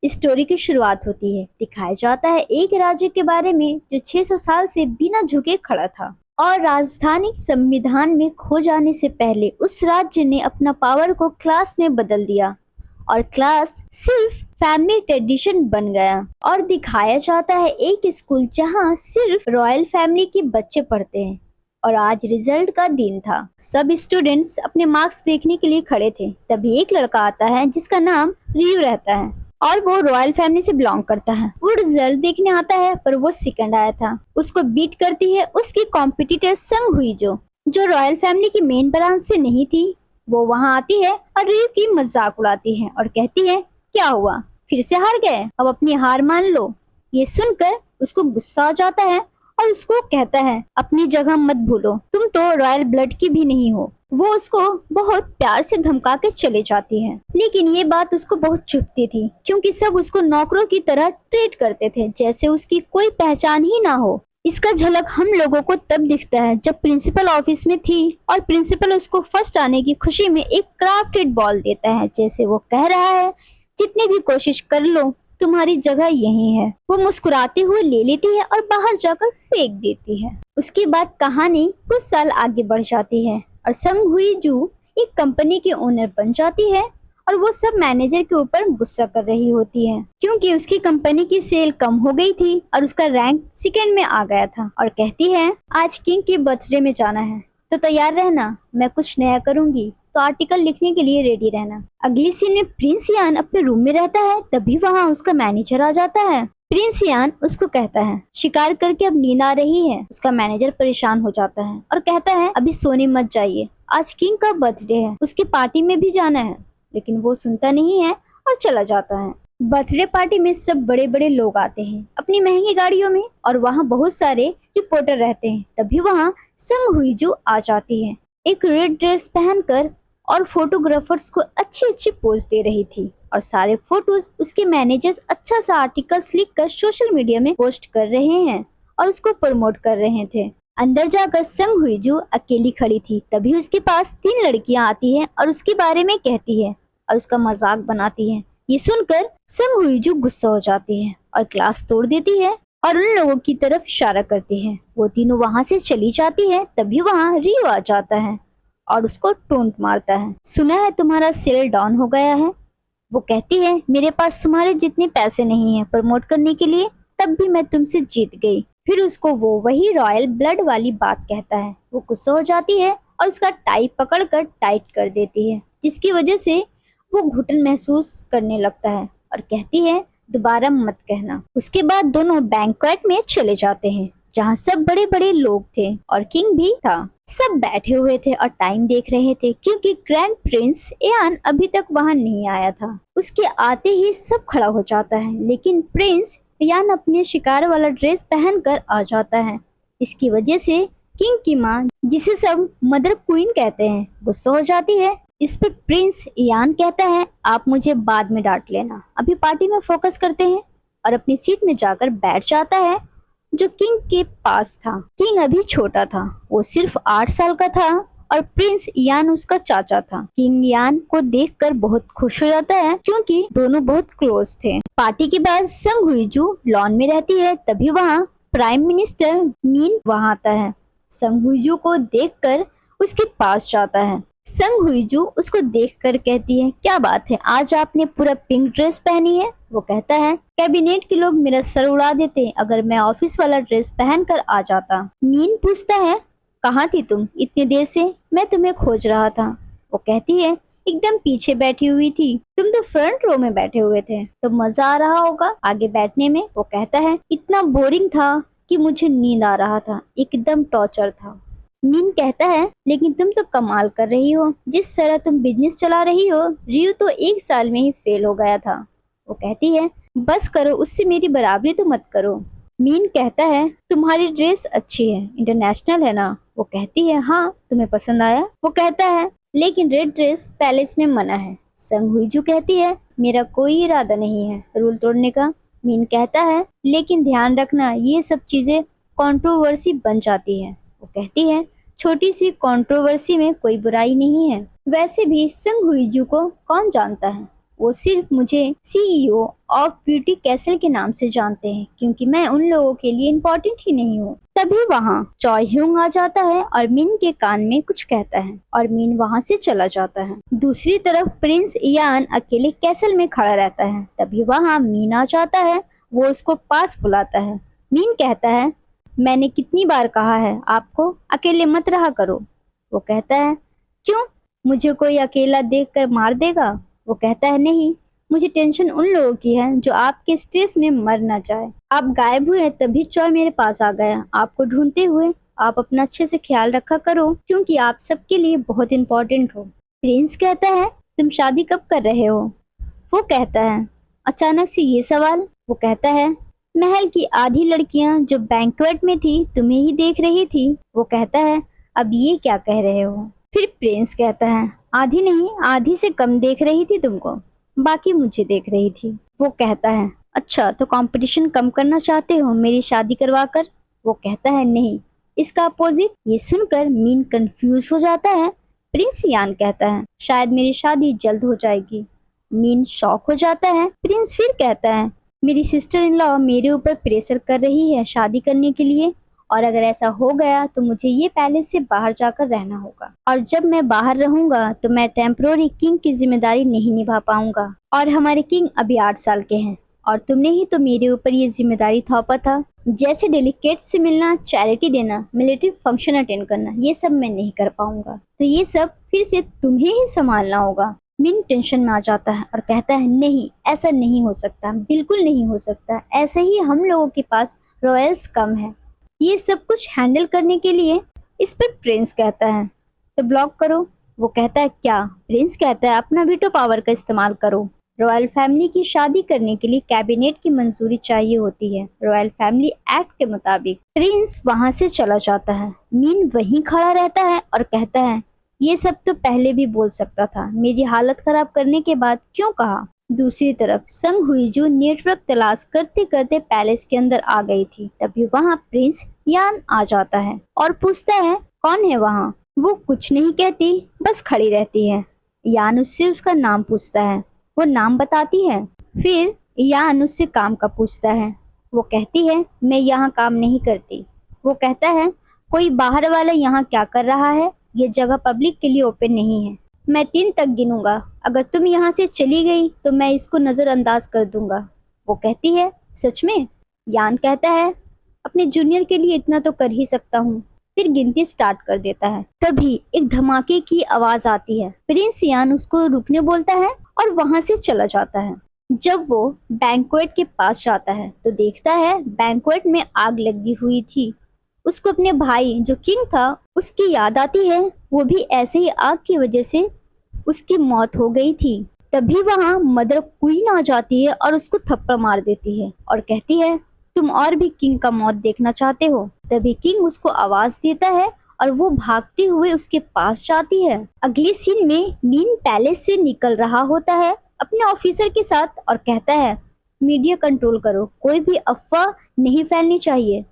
Story की शुरुआत होती है। दिखाया जाता है एक राज्य के बारे में जो 600 साल से बिना झुके खड़ा था और राजधानी संविधान में खो जाने से पहले उस राज्य ने अपना पावर को क्लास में बदल दिया और क्लास सिर्फ फैमिली ट्रेडिशन बन गया। और दिखाया जाता है एक स्कूल जहां सिर्फ रॉयल फैमिली के बच्चे पढ़ते हैं। और आज रिजल्ट का दिन था। सब स्टूडेंट्स अपने मार्क्स देखने के लिए खड़े थे। तभी एक लड़का आता है जिसका नाम रियू रहता है और वो रॉयल फैमिली से बिलोंग करता है। वो रिजल्ट देखने आता है पर वो सेकंड आया था। उसको बीट करती है उसकी कॉम्पिटिटर संग हुई जो रॉयल फैमिली की मेन ब्रांच से नहीं थी। वो वहाँ आती है और रियू की मजाक उड़ाती है और कहती है, क्या हुआ, फिर से हार गए, अब अपनी हार मान लो। ये सुनकर उसको गुस्सा आ जाता है और उसको कहता है, अपनी जगह मत भूलो, तुम तो रॉयल ब्लड की भी नहीं हो। वो उसको बहुत प्यार से धमका के चले जाती है। लेकिन ये बात उसको बहुत चुभती थी क्योंकि सब उसको नौकरों की तरह ट्रीट करते थे, जैसे उसकी कोई पहचान ही ना हो। इसका झलक हम लोगों को तब दिखता है जब प्रिंसिपल ऑफिस में थी और प्रिंसिपल उसको फर्स्ट आने की खुशी में एक क्राफ्टेड बॉल देता है, जैसे वो कह रहा है, जितनी भी कोशिश कर लो तुम्हारी जगह यही है। वो मुस्कुराते हुए ले लेती है और बाहर जाकर फेंक देती है। उसके बाद कहानी कुछ साल आगे बढ़ जाती है और संग हुई जू एक कंपनी की ओनर बन जाती है और वो सब मैनेजर के ऊपर गुस्सा कर रही होती है क्योंकि उसकी कंपनी की सेल कम हो गई थी और उसका रैंक सेकंड में आ गया था। और कहती है, आज किंग के बर्थडे में जाना है तो तैयार रहना, मैं कुछ नया करूंगी तो आर्टिकल लिखने के लिए रेडी रहना। अगली सीन में प्रिंस यान अपने रूम में रहता है। तभी वहाँ उसका मैनेजर आ जाता है। प्रिंस यान उसको कहता है, शिकार करके अब नींद आ रही है। उसका मैनेजर परेशान हो जाता है और कहता है, अभी सोने मत जाइए, आज किंग का बर्थडे है, उसकी पार्टी में भी जाना है। लेकिन वो सुनता नहीं है और चला जाता है। बर्थडे पार्टी में सब बड़े बड़े लोग आते हैं अपनी महंगी गाड़ियों में और वहाँ बहुत सारे रिपोर्टर रहते हैं। तभी वहाँ संग हुई जो आ जाती है, एक रेड ड्रेस पहनकर, और फोटोग्राफर्स को अच्छी अच्छी पोज दे रही थी और सारे फोटोज उसके मैनेजर्स अच्छा सा आर्टिकल्स लिखकर सोशल मीडिया में पोस्ट कर रहे हैं और उसको प्रमोट कर रहे थे। अंदर जाकर संग हुई जो अकेली खड़ी थी। तभी उसके पास 3 लड़कियां आती हैं और उसके बारे में कहती है और उसका मजाक बनाती है। ये सुनकर संग हुई जो गुस्सा हो जाती है और क्लास तोड़ देती है और उन लोगों की तरफ इशारा करती है। वो तीनों वहाँ से चली जाती है। तभी वहाँ रियो आ जाता है और उसको टोंट मारता है, सुना है तुम्हारा सेल डाउन हो गया है। वो कहती है, मेरे पास तुम्हारे जितने पैसे नहीं है प्रमोट करने के लिए, तब भी मैं तुमसे जीत गई। फिर उसको वो वही रॉयल ब्लड वाली बात कहता है। वो गुस्सा हो जाती है और उसका टाई पकड़कर टाइट कर देती है, जिसकी वजह से वो घुटन महसूस करने लगता है और कहती है, दोबारा मत कहना। उसके बाद दोनों बैंक्वेट में चले जाते हैं जहाँ सब बड़े बड़े लोग थे और किंग भी था। सब बैठे हुए थे और टाइम देख रहे थे क्योंकि ग्रैंड प्रिंस एयान अभी तक वहाँ नहीं आया था। उसके आते ही सब खड़ा हो जाता है, लेकिन प्रिंस एयान अपने शिकार वाला ड्रेस पहनकर आ जाता है। इसकी वजह से किंग की माँ, जिसे सब मदर क्वीन कहते हैं, गुस्सा हो जाती है। इस पर प्रिंस एयान कहता है, आप मुझे बाद में डांट लेना, अभी पार्टी में फोकस करते हैं, और अपनी सीट में जाकर बैठ जाता है जो किंग के पास था। किंग अभी छोटा था, वो सिर्फ 8 साल का था और प्रिंस यान उसका चाचा था। किंग यान को देखकर बहुत खुश हो जाता है क्योंकि दोनों बहुत क्लोज थे। पार्टी के बाद संग हुई जो लॉन में रहती है। तभी वहाँ प्राइम मिनिस्टर मीन वहाँ आता है। संग हुई जो को देखकर उसके पास जाता है। संग हुई जो उसको देखकर कहती है, क्या बात है, आज आपने पूरा पिंक ड्रेस पहनी है। वो कहता है, कैबिनेट के लोग मेरा सर उड़ा देते अगर मैं ऑफिस वाला ड्रेस पहनकर आ जाता। मीन पूछता है, कहाँ थी तुम इतनी देर से, मैं तुम्हें खोज रहा था। वो कहती है, एकदम पीछे बैठी हुई थी, तुम तो फ्रंट रो में बैठे हुए थे, तो मजा आ रहा होगा आगे बैठने में। वो कहता है, इतना बोरिंग था कि मुझे नींद आ रहा था, एकदम टॉर्चर था। मीन कहता है, लेकिन तुम तो कमाल कर रही हो, जिस तरह तुम बिजनेस चला रही हो, रियो तो 1 साल में ही फेल हो गया था। वो कहती है, बस करो, उससे मेरी बराबरी तो मत करो। मीन कहता है, तुम्हारी ड्रेस अच्छी है, इंटरनेशनल है ना। वो कहती है, हाँ, तुम्हें पसंद आया। वो कहता है, लेकिन रेड ड्रेस पैलेस में मना है। संग हुईजू कहती है, मेरा कोई इरादा नहीं है रूल तोड़ने का। मीन कहता है, लेकिन ध्यान रखना, ये सब चीजें कंट्रोवर्सी बन जाती है। वो कहती है, छोटी सी कंट्रोवर्सी में कोई बुराई नहीं है, वैसे भी संग हुईजू को कौन जानता है, वो सिर्फ मुझे CEO ऑफ ब्यूटी कैसल के नाम से जानते हैं क्योंकि मैं उन लोगों के लिए इम्पोर्टेंट ही नहीं हूँ। तभी वहाँ चॉय ह्यूंग आ जाता है और मिन के कान में कुछ कहता है और मिन वहाँ से चला जाता है। दूसरी तरफ प्रिंस इयान अकेले कैसल में खड़ा रहता है। तभी वहाँ मीन आ जाता है। वो उसको पास बुलाता है। मीन कहता है, मैंने कितनी बार कहा है आपको अकेले मत रहा करो। वो कहता है, क्यों, मुझे कोई अकेला देखकर मार देगा? वो कहता है, नहीं, मुझे टेंशन उन लोगों की है जो आपके स्ट्रेस में मर ना जाए। आप गायब हुए तभी चॉय मेरे पास आ गया आपको ढूंढते हुए। आप अपना अच्छे से ख्याल रखा करो क्योंकि आप सबके लिए बहुत इंपॉर्टेंट हो। प्रिंस कहता है, तुम शादी कब कर रहे हो? वो कहता है, अचानक से ये सवाल? वो कहता है, महल की आधी लड़कियां जो बैंक्वेट में थी तुम्हें ही देख रही थी। वो कहता है, अब ये क्या कह रहे हो? फिर प्रिंस कहता है, आधी नहीं, आधी से कम देख रही थी तुमको, बाकी मुझे देख रही थी। वो कहता है, अच्छा तो कंपटीशन कम करना चाहते हो मेरी शादी करवा कर? वो कहता है, नहीं, इसका अपोजिट। ये सुनकर मीन कंफ्यूज हो जाता है। प्रिंस यान कहता है, शायद मेरी शादी जल्द हो जाएगी। मीन शॉक हो जाता है। प्रिंस फिर कहता है, मेरी सिस्टर इन लॉ मेरे ऊपर प्रेशर कर रही है शादी करने के लिए, और अगर ऐसा हो गया तो मुझे ये पैलेस से बाहर जाकर रहना होगा, और जब मैं बाहर रहूंगा तो मैं टेम्पोररी किंग की जिम्मेदारी नहीं निभा पाऊंगा, और हमारे किंग अभी 8 साल के हैं और तुमने ही तो मेरे ऊपर ये जिम्मेदारी थोपा था। जैसे डेलीकेट से मिलना, चैरिटी देना, मिलिट्री फंक्शन अटेंड करना, ये सब मैं नहीं कर पाऊंगा, तो ये सब फिर से तुम्हें ही संभालना होगा। मिन टेंशन में आ जाता है और कहता है, नहीं, ऐसा नहीं हो सकता, बिल्कुल नहीं हो सकता। ऐसे ही हम लोगों के पास रॉयल्स कम है ये सब कुछ हैंडल करने के लिए। इस पर प्रिंस कहता है, तो ब्लॉक करो। वो कहता है, क्या? प्रिंस कहता है, अपना वीटो पावर का इस्तेमाल करो। रॉयल फैमिली की शादी करने के लिए कैबिनेट की मंजूरी चाहिए होती है रॉयल फैमिली एक्ट के मुताबिक। प्रिंस वहां से चला जाता है। मीन वहीं खड़ा रहता है और कहता है, ये सब तो पहले भी बोल सकता था, मेरी हालत खराब करने के बाद क्यों कहा? दूसरी तरफ संग हुई जो नेटवर्क तलाश करते करते पैलेस के अंदर आ गई थी। तभी वहाँ प्रिंस यान आ जाता है और पूछता है, कौन है वहाँ? वो कुछ नहीं कहती, बस खड़ी रहती है। यान उससे उसका नाम पूछता है। वो नाम बताती है। फिर यान उससे काम का पूछता है। वो कहती है, मैं यहाँ काम नहीं करती। वो कहता है, कोई बाहर वाला यहाँ क्या कर रहा है? ये जगह पब्लिक के लिए ओपन नहीं है। मैं 3 तक गिनूंगा, अगर तुम यहाँ से चली गई तो मैं इसको नज़रअंदाज कर दूंगा। वो कहती है, सच में? यान कहता है, अपने जूनियर के लिए इतना तो कर ही सकता हूँ। फिर गिनती स्टार्ट कर देता है। तभी एक धमाके की आवाज आती है। प्रिंस यान उसको रुकने बोलता है और वहां से चला जाता है। जब वो बैंक्वेट के पास जाता है तो देखता है बैंक्वेट में आग लगी हुई थी। उसको अपने भाई जो किंग था उसकी याद आती है। वो भी ऐसे ही आग की वजह से उसकी मौत हो गई थी। तभी वहाँ मदर क्वीन आ जाती है और उसको थप्पड़ मार देती है और कहती है, तुम और भी किंग का मौत देखना चाहते हो? तभी किंग उसको आवाज देता है और वो भागते हुए उसके पास जाती है। अगले सीन में मीन पैलेस से निकल रहा होता है अपने ऑफिसर के साथ और कहता है, मीडिया कंट्रोल करो, कोई भी अफवाह नहीं फैलनी चाहिए,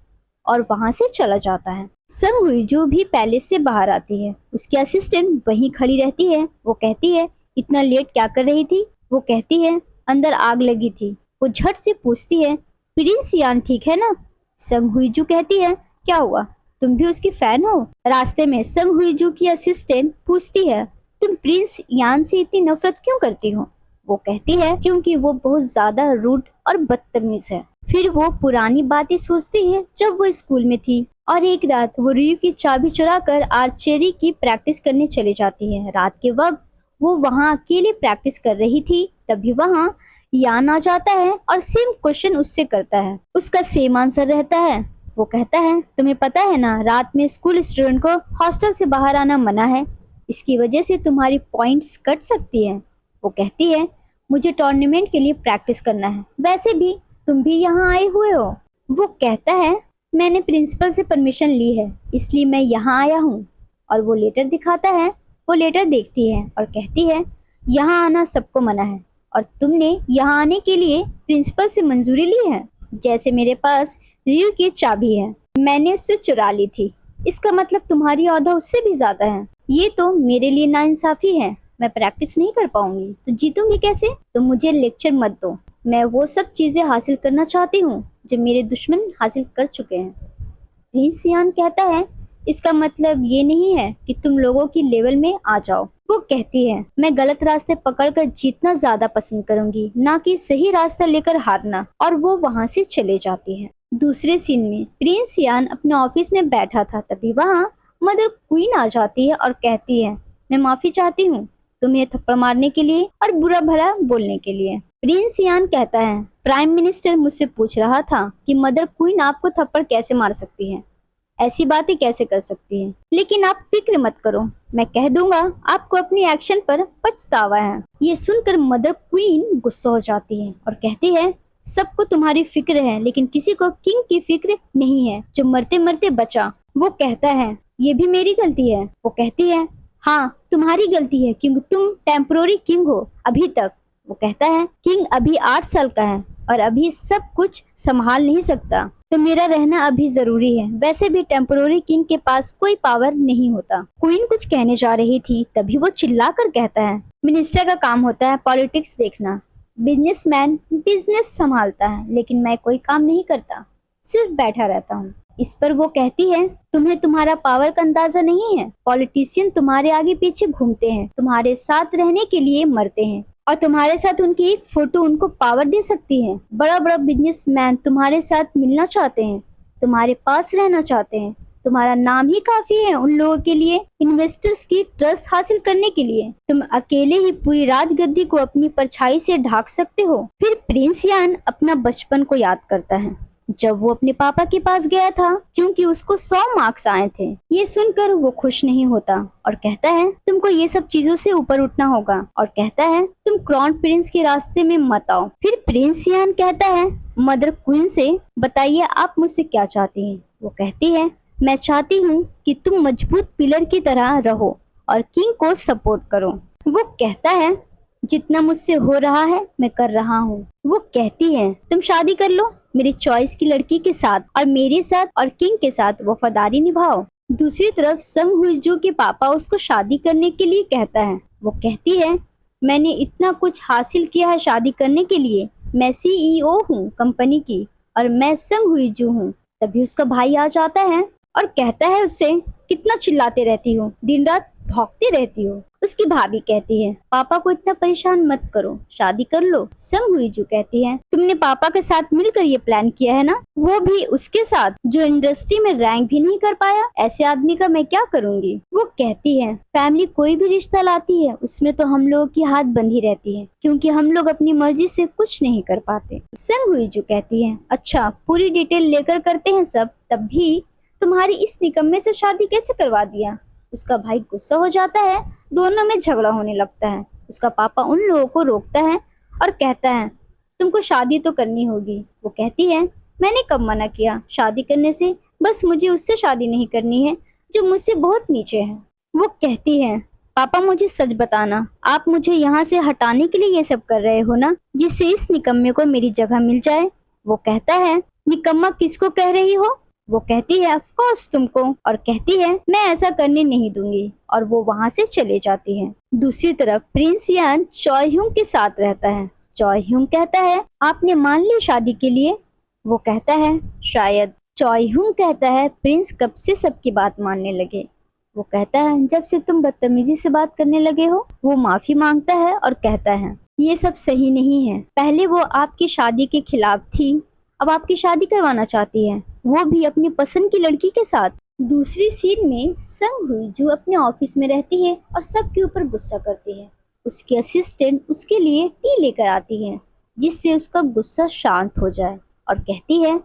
और वहां से चला जाता है। संग हुई जो भी पैलेस से बाहर आती है, उसकी असिस्टेंट वहीं खड़ी रहती है। वो कहती है, इतना लेट क्या कर रही थी? वो कहती है, अंदर आग लगी थी। वो झट से पूछती है, प्रिंस यान ठीक है ना? संग हुईजू कहती है, क्या हुआ, तुम भी उसकी फैन हो? रास्ते में संग हुईजू की असिस्टेंट पूछती है, तुम प्रिंस यान से इतनी नफरत क्यों करती हो? वो कहती है, क्योंकि वो बहुत ज्यादा रूड और बदतमीज है। फिर वो पुरानी बातें सोचती है जब वो स्कूल में थी, और एक रात वो रियू की चाबी चुरा कर आर्चरी की प्रैक्टिस करने चली जाती है। रात के वक्त वो वहाँ अकेले प्रैक्टिस कर रही थी। तभी वहाँ यान आ जाता है और सेम क्वेश्चन उससे करता है। उसका सेम आंसर रहता है। वो कहता है, तुम्हें पता है ना, रात में स्कूल स्टूडेंट को हॉस्टल से बाहर आना मना है, इसकी वजह से तुम्हारी पॉइंट्स कट सकती है। वो कहती है, मुझे टूर्नामेंट के लिए प्रैक्टिस करना है, वैसे भी तुम भी यहाँ आए हुए हो। वो कहता है, मैंने प्रिंसिपल से परमिशन ली है, इसलिए मैं यहाँ आया हूँ। और वो लेटर दिखाता है। वो लेटर देखती है और कहती है, यहाँ आना सबको मना है, और तुमने यहाँ आने के लिए प्रिंसिपल से मंजूरी ली है? जैसे मेरे पास रियू की चाबी है, मैंने उससे चुरा ली थी, इसका मतलब तुम्हारी औहदा उससे भी ज्यादा है। ये तो मेरे लिए नाइंसाफी है। मैं प्रैक्टिस नहीं कर पाऊंगी तो जीतूंगी कैसे? तो मुझे लेक्चर मत दो, मैं वो सब चीजें हासिल करना चाहती हूँ जो मेरे दुश्मन हासिल कर चुके हैं। प्रिंस यान कहता है, इसका मतलब ये नहीं है कि तुम लोगों की लेवल में आ जाओ। वो कहती है, मैं गलत रास्ते पकड़कर जीतना ज्यादा पसंद करूंगी, ना कि सही रास्ता लेकर हारना। और वो वहाँ से चले जाती है। दूसरे सीन में प्रिंस यान अपने ऑफिस में बैठा था, तभी वहाँ मदर क्वीन आ जाती है और कहती है, मैं माफी चाहती हूँ तुम्हें थप्पड़ मारने के लिए और बुरा भला बोलने के लिए। प्रिंस यान कहता है, प्राइम मिनिस्टर मुझसे पूछ रहा था कि मदर क्वीन आपको थप्पड़ कैसे मार सकती है, ऐसी बातें कैसे कर सकती है, लेकिन आप फिक्र मत करो, मैं कह दूंगा आपको अपनी एक्शन पर पछतावा है। ये सुनकर मदर क्वीन गुस्सा हो जाती है और कहती है, सबको तुम्हारी फिक्र है लेकिन किसी को किंग की फिक्र नहीं है जो मरते मरते बचा। वो कहता है, ये भी मेरी गलती है। वो कहती है, हाँ तुम्हारी गलती है क्योंकि तुम टेम्पोररी किंग हो अभी तक। वो कहता है, किंग अभी 8 साल का है और अभी सब कुछ संभाल नहीं सकता, तो मेरा रहना अभी जरूरी है। वैसे भी टेम्पोररी किंग के पास कोई पावर नहीं होता। क्वीन कुछ कहने जा रही थी, तभी वो चिल्लाकर कहता है, मिनिस्टर का काम होता है पॉलिटिक्स देखना, बिजनेसमैन बिजनेस संभालता है, लेकिन मैं कोई काम नहीं करता, सिर्फ बैठा रहता हूँ। इस पर वो कहती है, तुम्हें तुम्हारा पावर का अंदाजा नहीं है। पॉलिटिशियन तुम्हारे आगे पीछे घूमते हैं, तुम्हारे साथ रहने के लिए मरते हैं और तुम्हारे साथ उनकी एक फोटो उनको पावर दे सकती है। बड़ा बड़ा बिजनेसमैन तुम्हारे साथ मिलना चाहते हैं, तुम्हारे पास रहना चाहते हैं, तुम्हारा नाम ही काफी है उन लोगों के लिए इन्वेस्टर्स की ट्रस्ट हासिल करने के लिए। तुम अकेले ही पूरी राजगद्दी को अपनी परछाई से ढाक सकते हो। फिर प्रिंस यान अपना बचपन को याद करता है, जब वो अपने पापा के पास गया था क्योंकि उसको 100 मार्क्स आए थे। ये सुनकर वो खुश नहीं होता और कहता है, तुमको ये सब चीजों से ऊपर उठना होगा, और कहता है, तुम क्राउन प्रिंस के रास्ते में मत आओ। फिर प्रिंस यान कहता है मदर क्वीन से, बताइए आप मुझसे क्या चाहती हैं? वो कहती है, मैं चाहती हूँ कि तुम मजबूत पिलर की तरह रहो और किंग को सपोर्ट करो। वो कहता है, जितना मुझसे हो रहा है मैं कर रहा हूँ। वो कहती है, तुम शादी कर लो मेरी चॉइस की लड़की के साथ और मेरे साथ और किंग के साथ वफादारी निभाओ। दूसरी तरफ संग हुईजू के पापा उसको शादी करने के लिए कहता है। वो कहती है, मैंने इतना कुछ हासिल किया है शादी करने के लिए, मैं CEO हूँ कंपनी की और मैं संग हुईजू हूँ। तभी उसका भाई आ जाता है और कहता है उससे, कितना चिल्लाते रहती हो, दिन रात भौंकती रहती हो। उसकी भाभी कहती है, पापा को इतना परेशान मत करो, शादी कर लो। संग हुईजू कहती है, तुमने पापा के साथ मिलकर ये प्लान किया है ना, वो भी उसके साथ जो इंडस्ट्री में रैंक भी नहीं कर पाया। ऐसे आदमी का मैं क्या करूँगी। वो कहती है, फैमिली कोई भी रिश्ता लाती है उसमें तो हम लोगों की हाथ बंधी रहती है क्योंकि हम लोग अपनी मर्जी से कुछ नहीं कर पाते। संग हुईजू कहती है, अच्छा पूरी डिटेल लेकर करते हैं सब, तब भी तुम्हारी इस निकम्मे से शादी कैसे करवा दिया। उसका भाई गुस्सा हो जाता है, दोनों में झगड़ा होने लगता है। उसका पापा उन लोगों को रोकता है और कहता है, तुमको शादी तो करनी होगी। वो कहती है, मैंने कब मना किया शादी करने से, बस मुझे उससे शादी नहीं करनी है जो मुझसे बहुत नीचे है। वो कहती है, पापा मुझे सच बताना, आप मुझे यहाँ से हटाने के लिए ये सब कर रहे हो ना, जिससे इस निकम्मे को मेरी जगह मिल जाए। वो कहता है, निकम्मा किसको कह रही हो। वो कहती है, ऑफ कोर्स तुमको, और कहती है, मैं ऐसा करने नहीं दूंगी, और वो वहाँ से चले जाती है। दूसरी तरफ प्रिंस यान चॉय ह्यूंग के साथ रहता है। चॉय ह्यूंग कहता है, आपने मान ली शादी के लिए। वो कहता है, शायद। चॉय ह्यूंग कहता है, प्रिंस कब से सबकी बात मानने लगे। वो कहता है, जब से तुम बदतमीजी से बात करने लगे हो। वो माफी मांगता है और कहता है, ये सब सही नहीं है, पहले वो आपकी शादी के खिलाफ थी, अब आपकी शादी करवाना चाहती है, वो भी अपनी पसंद की लड़की के साथ। दूसरी सीन में संग हुईजू अपने ऑफिस में रहती है और सबके ऊपर गुस्सा करती है। उसकी असिस्टेंट उसके लिए टी लेकर आती है जिससे उसका गुस्सा शांत हो जाए, और कहती है,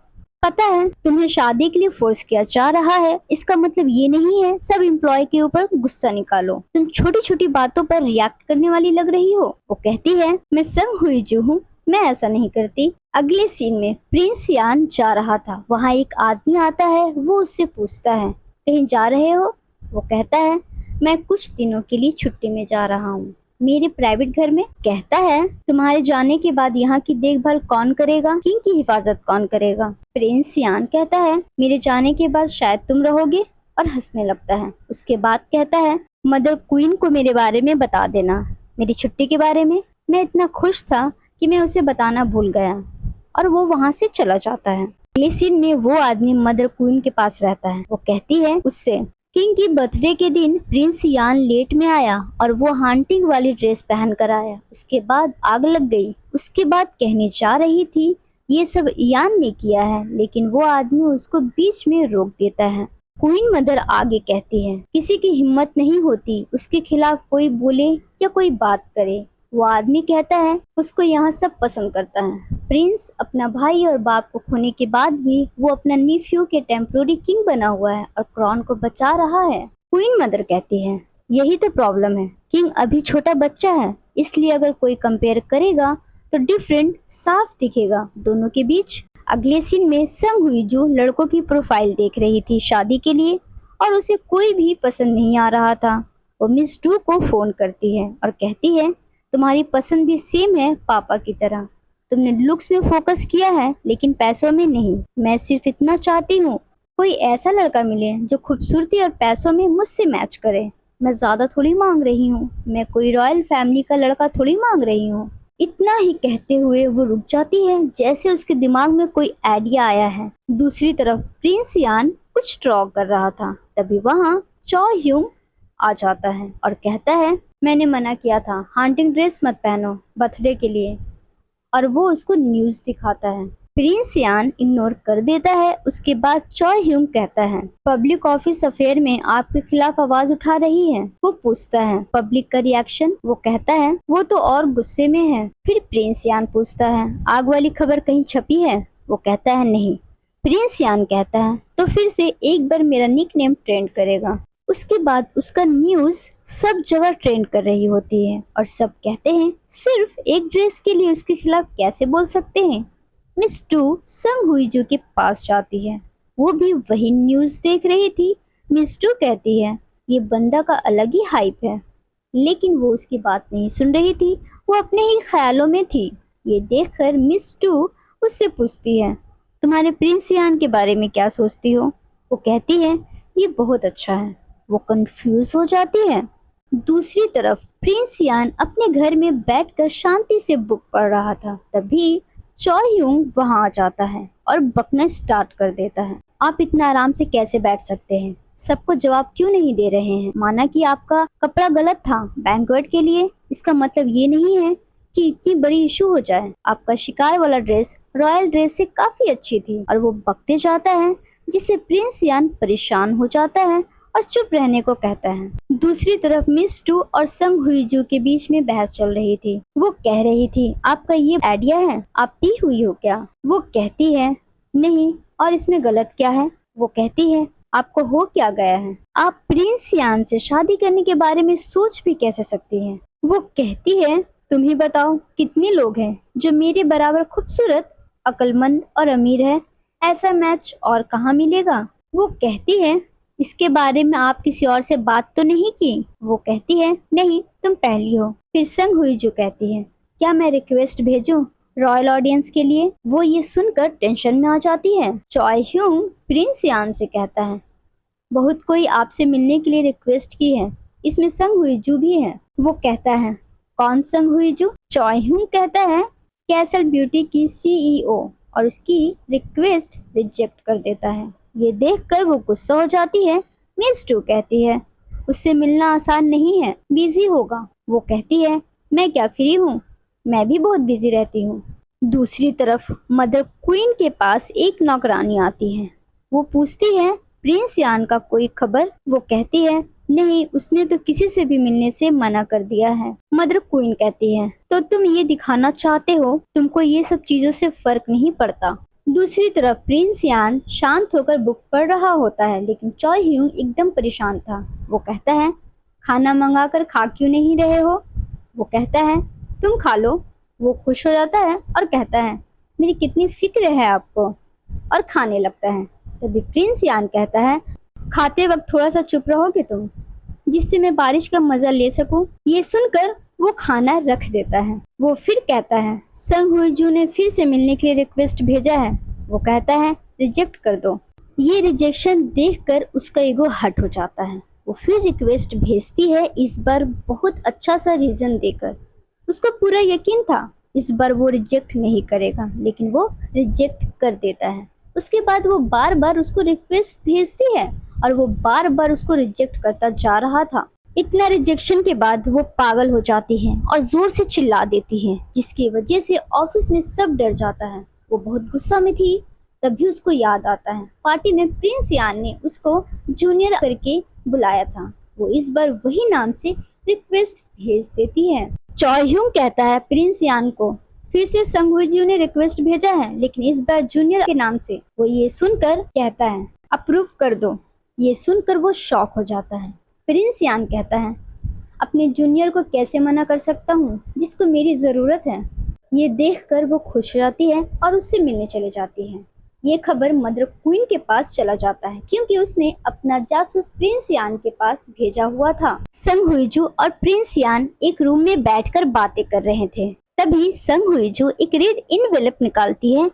पता है तुम्हें शादी के लिए फोर्स किया जा रहा है, इसका मतलब ये नहीं है सब एम्प्लॉय के ऊपर गुस्सा निकालो, तुम छोटी छोटी बातों पर रिएक्ट करने वाली लग रही हो। वो कहती है, मैं संग हुईजू हूँ, मैं ऐसा नहीं करती। अगले सीन में प्रिंस यान जा रहा था, वहाँ एक आदमी आता है। वो उससे पूछता है, कहीं जा रहे हो। वो कहता है, मैं कुछ दिनों के लिए छुट्टी में जा रहा हूँ, मेरे प्राइवेट घर में। कहता है, तुम्हारे जाने के बाद यहाँ की देखभाल कौन करेगा, किंग की हिफाजत कौन करेगा। प्रिंस यान कहता है, मेरे जाने के बाद शायद तुम रहोगे, और हंसने लगता है। उसके बाद कहता है, मदर क्वीन को मेरे बारे में बता देना, मेरी छुट्टी के बारे में। मैं इतना खुश था कि मैं उसे बताना भूल गया और वो वहाँ से चला जाता है। अगले सीन में वो आदमी मदर क्वीन के पास रहता है। वो कहती है उससे, किंग की बर्थडे के दिन प्रिंस यान लेट में आया और वो हंटिंग वाली ड्रेस पहन कर आया। उसके बाद आग लग गई। उसके बाद कहने जा रही थी ये सब यान ने किया है, लेकिन वो आदमी उसको बीच में रोक देता है। क्वीन मदर आगे कहती है, किसी की हिम्मत नहीं होती उसके खिलाफ कोई बोले या कोई बात करे। वो आदमी कहता है उसको यहाँ सब पसंद करता है। प्रिंस अपना भाई और बाप को खोने के बाद भी वो अपना नीफ्यू के टेम्पोररी किंग बना हुआ है और क्राउन को बचा रहा है। क्वीन मदर कहती है, यही तो प्रॉब्लम है, किंग अभी छोटा बच्चा है, इसलिए अगर कोई कंपेयर करेगा तो डिफरेंट साफ दिखेगा दोनों के बीच। अगले सीन में संग हुई जो लड़कों की प्रोफाइल देख रही थी शादी के लिए और उसे कोई भी पसंद नहीं आ रहा था। वो मिस टू को फोन करती है और कहती है, तुम्हारी पसंद भी सेम है पापा की तरह। तुमने लुक्स में फोकस किया है लेकिन पैसों में नहीं। मैं सिर्फ इतना चाहती हूँ कोई ऐसा लड़का मिले जो खूबसूरती और पैसों में मुझसे मैच करे। मैं ज्यादा थोड़ी मांग रही हूँ, मैं कोई रॉयल फैमिली का लड़का थोड़ी मांग रही हूँ। इतना ही कहते हुए वो रुक जाती है जैसे उसके दिमाग में कोई आइडिया आया है। दूसरी तरफ प्रिंस यान कुछ ड्रॉ कर रहा था, तभी वहाँ चॉ ह्यूंग आ जाता है और कहता है, मैंने मना किया था, हंटिंग ड्रेस मत पहनो बर्थडे के लिए। और वो उसको न्यूज़ दिखाता है। प्रिंस यान इग्नोर कर देता है। उसके बाद चॉ ह्यूंग कहता है, पब्लिक ऑफिस अफेयर में आपके खिलाफ आवाज उठा रही है। वो पूछता है, पब्लिक का रिएक्शन? वो कहता है, वो तो और गुस्से में है। फिर प्रिंस यान पूछता है, आग वाली खबर कहीं छपी है? वो कहता है, नहीं। प्रिंस यान कहता है, तो फिर से एक बार मेरा निकनेम ट्रेंड करेगा। उसके बाद उसका न्यूज सब जगह ट्रेंड कर रही होती है और सब कहते हैं सिर्फ एक ड्रेस के लिए उसके खिलाफ कैसे बोल सकते हैं। मिस टू संग हुईजू के पास जाती है। वो भी वही न्यूज देख रही थी। मिस टू कहती है, ये बंदा का अलग ही हाइप है, लेकिन वो उसकी बात नहीं सुन रही थी। वो अपने ही ख्यालों में थी। ये देखकर मिस टू उससे पूछती है, तुम्हारे प्रिंस यान के बारे में क्या सोचती हो? वो कहती है, ये बहुत अच्छा है। वो कंफ्यूज हो जाती है। दूसरी तरफ प्रिंस यान अपने घर में बैठकर शांति से बुक पढ़ रहा था। तभी चॉ ह्यूंग वहां आ जाता है और बकना स्टार्ट कर देता है, आप इतना आराम से कैसे बैठ सकते हैं? सबको जवाब क्यों नहीं दे रहे हैं? माना कि आपका कपड़ा गलत था बैंक्वेट के लिए, इसका मतलब ये नहीं है कि इतनी बड़ी इशू हो जाए। आपका शिकार वाला ड्रेस रॉयल ड्रेस से काफी अच्छी थी। और वो बकते जाता है, जिससे प्रिंस यान परेशान हो जाता है और चुप रहने को कहता है। दूसरी तरफ मिस टू और संग हुईजू के बीच में बहस चल रही थी। वो कह रही थी, आपका ये आइडिया है? आप पी हुई हो क्या? वो कहती है, नहीं। और इसमें गलत क्या है? वो कहती है, आपको हो क्या गया है? आप प्रिंस यान से शादी करने के बारे में सोच भी कैसे सकती हैं? वो कहती है, तुम ही बताओ कितने लोग हैं जो मेरे बराबर खूबसूरत, अक्लमंद और अमीर है? ऐसा मैच और कहाँ मिलेगा? वो कहती है, इसके बारे में आप किसी और से बात तो नहीं की? वो कहती है, नहीं, तुम पहली हो। फिर संग हुई जो कहती है, क्या मैं रिक्वेस्ट भेजूं रॉयल ऑडियंस के लिए? वो ये सुनकर टेंशन में आ जाती है। चॉ ह्यूंग प्रिंस यान से कहता है, बहुत कोई आपसे मिलने के लिए रिक्वेस्ट की है, इसमें संग हुई जू भी है। वो कहता है, कौन संग हुई जू? चॉ ह्यूंग कहता है, कैसल ब्यूटी की सीईओ, और उसकी रिक्वेस्ट रिजेक्ट कर देता है। ये देखकर वो गुस्सा हो जाती है। मिस टू कहती है, उससे मिलना आसान नहीं है, बिजी होगा। वो कहती है, मैं क्या फ्री हूँ, मैं भी बहुत बिजी रहती हूँ। दूसरी तरफ मदर क्वीन के पास एक नौकरानी आती है। वो पूछती है, प्रिंस यान का कोई खबर? वो कहती है, नहीं, उसने तो किसी से भी मिलने से मना कर दिया है। मदर क्वीन कहती है, तो तुम ये दिखाना चाहते हो तुमको ये सब चीजों से फर्क नहीं पड़ता। दूसरी तरफ प्रिंस यान शांत होकर बुक पढ़ रहा होता है, लेकिन चॉ ह्यूंग एकदम परेशान था। वो कहता है, खाना मंगा कर खा क्यों नहीं रहे हो? वो कहता है, तुम खा लो। वो खुश हो जाता है और कहता है, मेरी कितनी फिक्र है आपको, और खाने लगता है। तभी प्रिंस यान कहता है, खाते वक्त थोड़ा सा चुप रहोगे तुम, जिससे मैं बारिश का मजा ले सकूं? ये सुनकर वो खाना रख देता है। वो फिर कहता है, संग हुईजू ने फिर से मिलने के लिए रिक्वेस्ट भेजा है। वो कहता है, रिजेक्ट कर दो। ये रिजेक्शन देखकर उसका ईगो हर्ट हो जाता है। वो फिर रिक्वेस्ट भेजती है, इस बार बहुत अच्छा सा रीज़न देकर। उसको पूरा यकीन था इस बार वो रिजेक्ट नहीं करेगा, लेकिन वो रिजेक्ट कर देता है। उसके बाद वो बार बार उसको रिक्वेस्ट भेजती है और वो बार बार उसको रिजेक्ट करता जा रहा था। इतना रिजेक्शन के बाद वो पागल हो जाती है और जोर से चिल्ला देती है, जिसकी वजह से ऑफिस में सब डर जाता है। वो बहुत गुस्सा में थी। तभी उसको याद आता है पार्टी में प्रिंस यान ने उसको जूनियर करके बुलाया था। वो इस बार वही नाम से रिक्वेस्ट भेज देती है। चॉय ह्यूंग कहता है प्रिंस यान को, फिर से संग हुई ने रिक्वेस्ट भेजा है, लेकिन इस बार जूनियर के नाम से। वो ये सुनकर कहता है अप्रूव कर दो। ये सुनकर वो शॉक हो जाता है। प्रिंस यान कहता है अपने जूनियर को कैसे मना कर सकता हूँ जिसको मेरी ज़रूरत है। ये देखकर वो खुश हो जाती है और उससे मिलने चली जाती है। ये खबर मदर क्वीन के पास चला जाता है, क्योंकि उसने अपना जासूस प्रिंस यान के पास भेजा हुआ था। संग हुईजू और प्रिंस यान एक रूम में बैठकर बातें कर रहे थे। तभी संग हुईजू एक रेड इनवेलप निकालती है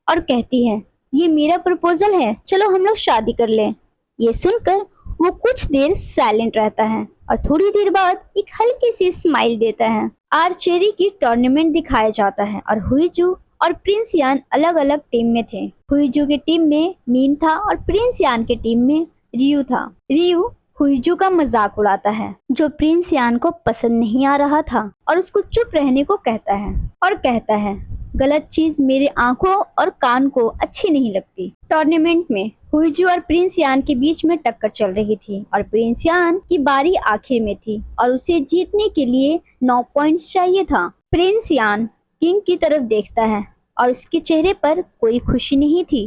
और कहती है ये मेरा प्रपोजल है, चलो हम लोग शादी कर लें। ये सुनकर वो कुछ देर साइलेंट रहता है और थोड़ी देर बाद एक हल्की सी स्माइल देता है। आर्चरी की टूर्नामेंट दिखाया जाता है और हुईजू और प्रिंस यान अलग अलग टीम में थे। हुईजू की टीम में मीन था और प्रिंस यान की टीम में रियू था। रियू हुईजू का मजाक उड़ाता है, जो प्रिंस यान को पसंद नहीं आ रहा था, और उसको चुप रहने को कहता है और कहता है गलत चीज मेरे आंखों और कान को अच्छी नहीं लगती। टूर्नामेंट में हुईजू और प्रिंस यान के बीच में टक्कर चल रही थी और प्रिंस यान की बारी आखिर में थी और उसे जीतने के लिए 9 पॉइंट्स चाहिए था। प्रिंस यान किंग की तरफ देखता है और उसके चेहरे पर कोई खुशी नहीं थी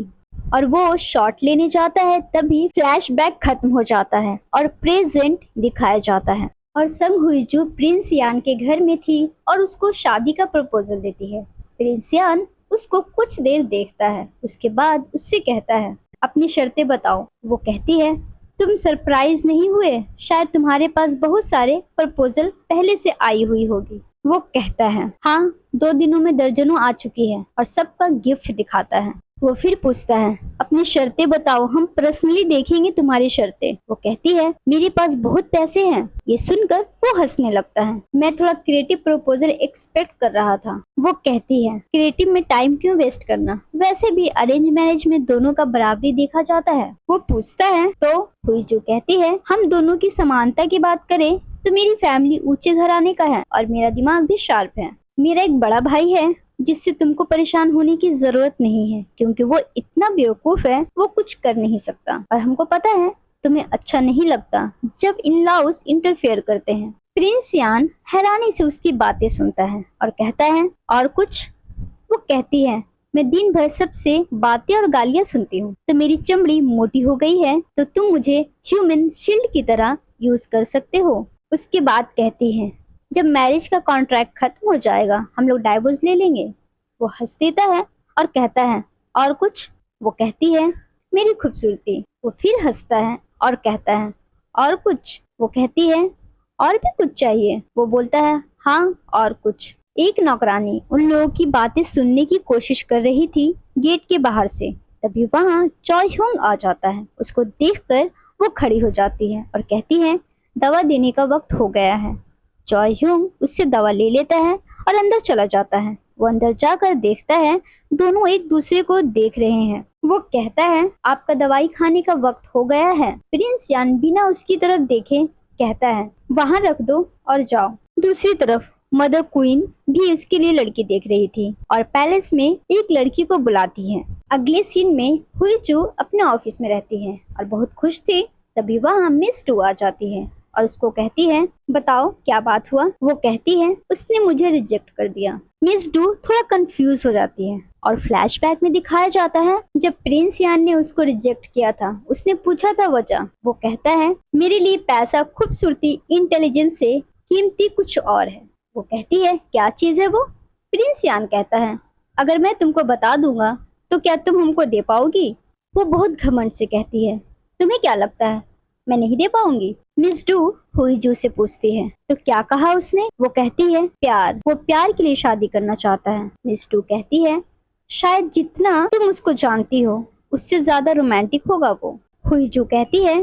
और वो शॉट लेने जाता है। तभी फ्लैशबैक खत्म हो जाता है और प्रेजेंट दिखाया जाता है और संग हुईजू प्रिंस यान के घर में थी और उसको शादी का प्रपोजल देती है। प्रिंस यान उसको कुछ देर देखता है, उसके बाद उससे कहता है अपनी शर्तें बताओ। वो कहती है तुम सरप्राइज नहीं हुए, शायद तुम्हारे पास बहुत सारे प्रपोजल पहले से आई हुई होगी। वो कहता है हाँ, 2 दिनों में दर्जनों आ चुकी है और सबका गिफ्ट दिखाता है। वो फिर पूछता है अपनी शर्तें बताओ, हम पर्सनली देखेंगे तुम्हारी शर्तें। वो कहती है मेरे पास बहुत पैसे हैं। ये सुनकर वो हंसने लगता है। मैं थोड़ा क्रिएटिव प्रपोजल एक्सपेक्ट कर रहा था। वो कहती है क्रिएटिव में टाइम क्यों वेस्ट करना, वैसे भी अरेंज मैरिज में दोनों का बराबरी देखा जाता है। वो पूछता है तो हुईजू कहती है हम दोनों की समानता की बात करें तो मेरी फैमिली ऊंचे घराने का है और मेरा दिमाग भी शार्प है। मेरा एक बड़ा भाई है जिससे तुमको परेशान होने की जरूरत नहीं है, क्योंकि वो इतना बेवकूफ है, वो कुछ कर नहीं सकता। और हमको पता है तुम्हें अच्छा नहीं लगता जब इन लॉज इंटरफेयर करते हैं। प्रिंस यान हैरानी से उसकी बातें सुनता है और कहता है और कुछ। वो कहती है मैं दिन भर सबसे बातें और गालियां सुनती हूँ, तो मेरी चमड़ी मोटी हो गई है तो तुम मुझे ह्यूमन शील्ड की तरह यूज कर सकते हो। उसके बाद कहती है जब मैरिज का कॉन्ट्रैक्ट खत्म हो जाएगा हम लोग डाइवोर्स ले लेंगे। वो हंस देता है और कहता है और कुछ। वो कहती है मेरी खूबसूरती। वो फिर हंसता है और कहता है और कुछ। वो कहती है और भी कुछ चाहिए। वो बोलता है हाँ और कुछ। एक नौकरानी उन लोगों की बातें सुनने की कोशिश कर रही थी गेट के बाहर से। तभी वहाँ चॉय ह्यूंग आ जाता है। उसको देखकर वो खड़ी हो जाती है और कहती है दवा देने का वक्त हो गया है। चॉय ह्यूंग उससे दवा ले लेता है और अंदर चला जाता है। वो अंदर जाकर देखता है दोनों एक दूसरे को देख रहे हैं। वो कहता है आपका दवाई खाने का वक्त हो गया है। प्रिंस यान बिना उसकी तरफ देखे कहता है वहाँ रख दो और जाओ। दूसरी तरफ मदर क्वीन भी उसके लिए लड़की देख रही थी और पैलेस में एक लड़की को बुलाती है। अगले सीन में हुईजू अपने ऑफिस में रहती है और बहुत खुश थी। तभी वहाँ मिस टू आ जाती है और उसको कहती है बताओ क्या बात हुआ। वो कहती है उसने मुझे रिजेक्ट कर दिया। मिस डू थोड़ा कंफ्यूज हो जाती है और फ्लैशबैक में दिखाया जाता है जब प्रिंस यान ने उसको रिजेक्ट किया था उसने पूछा था वजह। वो कहता है मेरे लिए पैसा, खूबसूरती, इंटेलिजेंस से कीमती कुछ और है। वो कहती है क्या चीज है वो। प्रिंस यान कहता है अगर मैं तुमको बता दूंगा तो क्या तुम हमको दे पाओगी। वो बहुत घमंड से कहती है तुम्हें क्या लगता है मैं नहीं दे पाऊंगी। मिस डू हुईजू से पूछती है तो क्या कहा उसने। वो कहती है प्यार। वो प्यार के लिए शादी करना चाहता है। मिस डू कहती है शायद जितना तुम उसको जानती हो उससे ज्यादा रोमांटिक होगा वो। हुईजू कहती है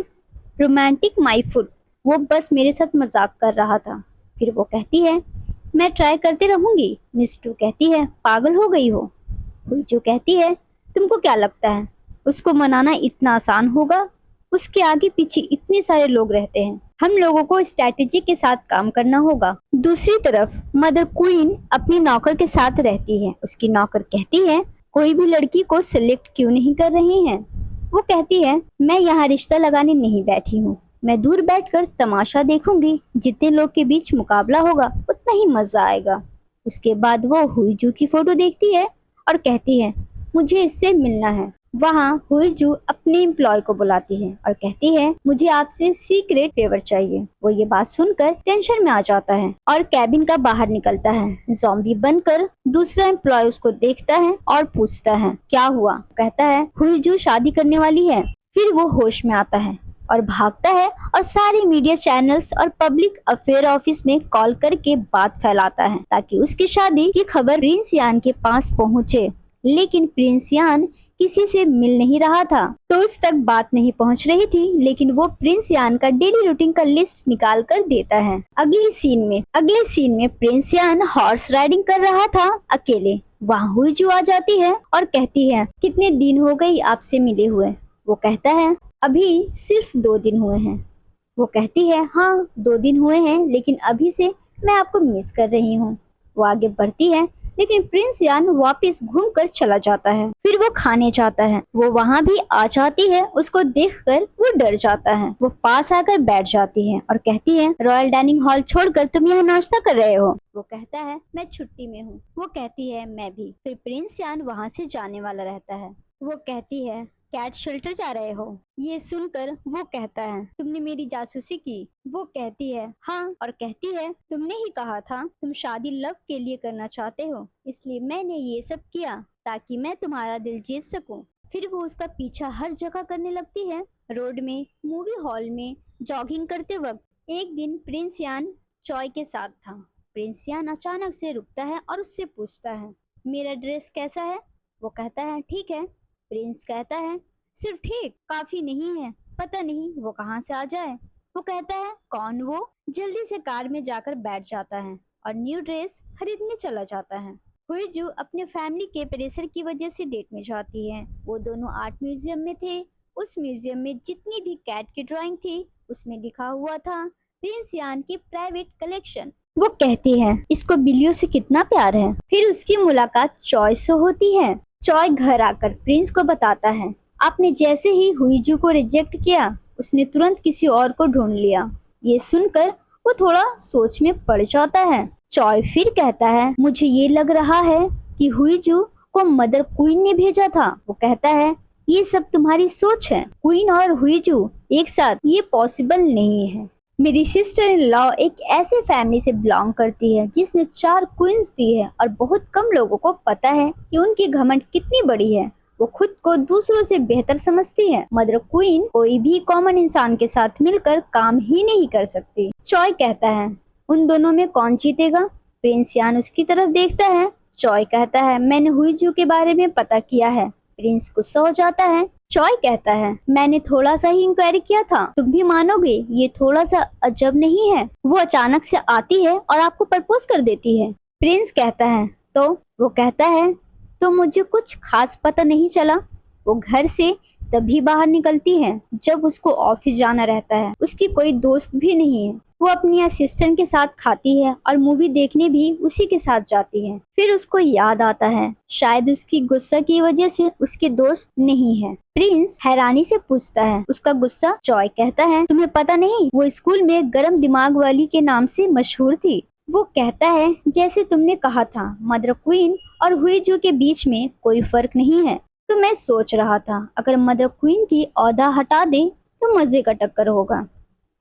रोमांटिक माई फुट, वो बस मेरे साथ मजाक कर रहा था। फिर वो कहती है, मैं ट्राई करते रहूंगी। मिस टू कहती है, पागल हो गई हो। हुई जो कहती है, तुमको क्या लगता है उसको मनाना इतना आसान होगा? उसके आगे पीछे इतने सारे लोग रहते हैं, हम लोगों को स्ट्रैटेजी के साथ काम करना होगा। दूसरी तरफ मदर क्वीन अपनी नौकर के साथ रहती है। उसकी नौकर कहती है, कोई भी लड़की को सिलेक्ट क्यों नहीं कर रही हैं? वो कहती है, मैं यहाँ रिश्ता लगाने नहीं बैठी हूँ, मैं दूर बैठकर तमाशा देखूंगी। जितने लोग के बीच मुकाबला होगा उतना ही मजा आएगा। उसके बाद वो हुईजू की फोटो देखती है और कहती है, मुझे इससे मिलना है। वहाँ हुईजू अपने एम्प्लॉय को बुलाती है और कहती है, मुझे आपसे सीक्रेट फेवर चाहिए। वो ये बात सुनकर टेंशन में आ जाता है और कैबिन का बाहर निकलता है। ज़ॉम्बी बनकर दूसरा एम्प्लॉय उसको देखता है और पूछता है, क्या हुआ? कहता है, हुईजू शादी करने वाली है। फिर वो होश में आता है और भागता है और सारे मीडिया चैनल्स और पब्लिक अफेयर ऑफिस में कॉल करके बात फैलाता है ताकि उसकी शादी की खबर प्रिंस यान के पास पहुंचे। लेकिन प्रिंस यान किसी से मिल नहीं रहा था, तो उस तक बात नहीं पहुंच रही थी। लेकिन वो प्रिंस यान का डेली रूटीन का लिस्ट निकाल कर देता है। अगले सीन में प्रिंस यान हॉर्स राइडिंग कर रहा था अकेले। वहाँ हुईजू आ जाती है और कहती है, कितने दिन हो गई आपसे मिले हुए? वो कहता है, अभी सिर्फ 2 दिन हुए हैं। वो कहती है, हाँ 2 दिन हुए हैं, लेकिन अभी से मैं आपको मिस कर रही हूँ। वो आगे बढ़ती है, लेकिन प्रिंस यान वापस घूम कर चला जाता है। फिर वो खाने जाता है। वो वहाँ भी आ जाती है। उसको देखकर वो डर जाता है। वो पास आकर बैठ जाती है और कहती है, रॉयल डाइनिंग हॉल छोड़कर तुम यहाँ नाश्ता कर रहे हो? वो कहता है, मैं छुट्टी में हूँ। वो कहती है, मैं भी। फिर प्रिंस यान वहाँ से जाने वाला रहता है। वो कहती है, कैट शेल्टर जा रहे हो? ये सुनकर वो कहता है, तुमने मेरी जासूसी की? वो कहती है, हाँ, और कहती है, तुमने ही कहा था तुम शादी लव के लिए करना चाहते हो, इसलिए मैंने ये सब किया ताकि मैं तुम्हारा दिल जीत सकूं। फिर वो उसका पीछा हर जगह करने लगती है, रोड में, मूवी हॉल में, जॉगिंग करते वक्त। एक दिन प्रिंस यान चॉय के साथ था। प्रिंस यान अचानक से रुकता है और उससे पूछता है, मेरा ड्रेस कैसा है? वो कहता है, ठीक है। प्रिंस कहता है, सिर्फ ठीक काफी नहीं है, पता नहीं वो कहाँ से आ जाए। वो कहता है, कौन वो? जल्दी से कार में जाकर बैठ जाता है और न्यू ड्रेस खरीदने चला जाता है। हुईजू अपने फैमिली के प्रेशर की वजह से डेट में जाती है। वो दोनों आर्ट म्यूजियम में थे। उस म्यूजियम में जितनी भी कैट की ड्राइंग थी उसमें लिखा हुआ था, प्रिंस यान की प्राइवेट कलेक्शन। वो कहती है, इसको बिल्लियों से कितना प्यार है। फिर उसकी मुलाकात चॉय से होती है। चॉय घर आकर प्रिंस को बताता है, आपने जैसे ही हुईजू को रिजेक्ट किया उसने तुरंत किसी और को ढूंढ लिया। ये सुनकर वो थोड़ा सोच में पड़ जाता है। चॉय फिर कहता है, मुझे ये लग रहा है कि हुईजू को मदर क्वीन ने भेजा था। वो कहता है, ये सब तुम्हारी सोच है। क्वीन और हुईजू एक साथ, ये पॉसिबल नहीं है। मेरी सिस्टर इन लॉ एक ऐसे फैमिली से बिलोंग करती है जिसने 4 क्वींस दी है और बहुत कम लोगों को पता है कि उनकी घमंड कितनी बड़ी है। वो खुद को दूसरों से बेहतर समझती है। मदर क्वीन कोई भी कॉमन इंसान के साथ मिलकर काम ही नहीं कर सकती। चॉय कहता है, उन दोनों में कौन जीतेगा? प्रिंस यान उसकी तरफ देखता है। चॉय कहता है, मैंने हुईजू के बारे में पता किया है। प्रिंस गुस्सा हो जाता है। चॉय कहता है, मैंने थोड़ा सा ही इंक्वायरी किया था, तुम भी मानोगे ये थोड़ा सा अजब नहीं है? वो अचानक से आती है और आपको प्रपोज कर देती है। प्रिंस कहता है, तो? वो कहता है, तो मुझे कुछ खास पता नहीं चला। वो घर से तभी बाहर निकलती है जब उसको ऑफिस जाना रहता है। उसकी कोई दोस्त भी नहीं है। वो अपनी असिस्टेंट के साथ खाती है और मूवी देखने भी उसी के साथ जाती है। फिर उसको याद आता है, शायद उसकी गुस्सा की वजह से उसके दोस्त नहीं है। प्रिंस हैरानी से पूछता है, उसका गुस्सा? चॉय कहता है, तुम्हें पता नहीं, वो स्कूल में गर्म दिमाग वाली के नाम से मशहूर थी। वो कहता है, जैसे तुमने कहा था, मदर क्वीन और हुईजू के बीच में कोई फर्क नहीं है। तो मैं सोच रहा था, अगर मदर क्वीन की औहदा हटा दे तो मजे का टक्कर होगा।